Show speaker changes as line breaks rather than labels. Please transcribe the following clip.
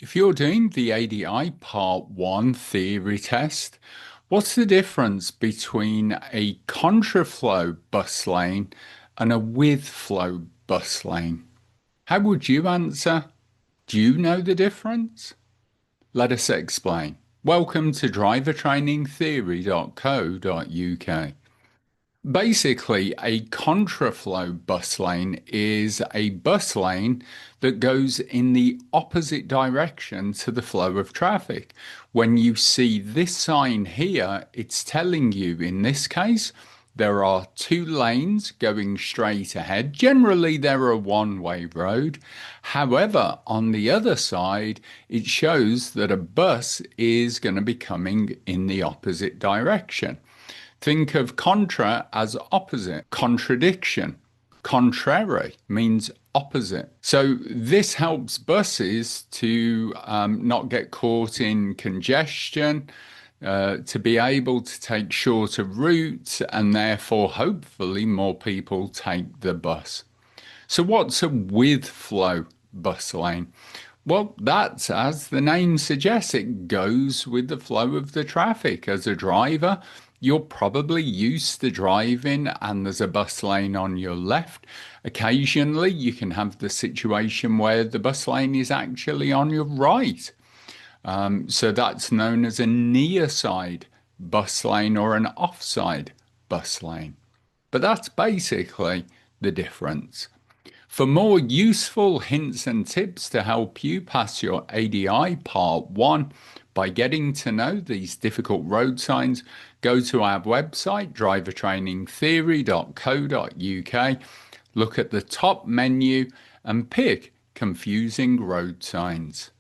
If you're doing the ADI Part 1 theory test, what's the difference between a contraflow bus lane and a with flow bus lane? How would you answer? Do you know the difference? Let us explain. Welcome to drivertrainingtheory.co.uk. Basically, a contraflow bus lane is a bus lane that goes in the opposite direction to the flow of traffic. When you see this sign here, it's telling you in this case there are two lanes going straight ahead. Generally, they're a one-way road. However, on the other side, it shows that a bus is going to be coming in the opposite direction. Think of contra as opposite, contradiction. Contrary means opposite. So this helps buses to not get caught in congestion, to be able to take shorter routes, and therefore, hopefully, more people take the bus. So what's a with flow bus lane? Well, that's as the name suggests, it goes with the flow of the traffic. As a driver, you're probably used to driving and there's a bus lane on your left. Occasionally, you can have the situation where the bus lane is actually on your right. So that's known as a near side bus lane or an offside bus lane. But that's basically the difference. For more useful hints and tips to help you pass your ADI Part 1 by getting to know these difficult road signs, go to our website, drivertrainingtheory.co.uk, look at the top menu and pick confusing road signs.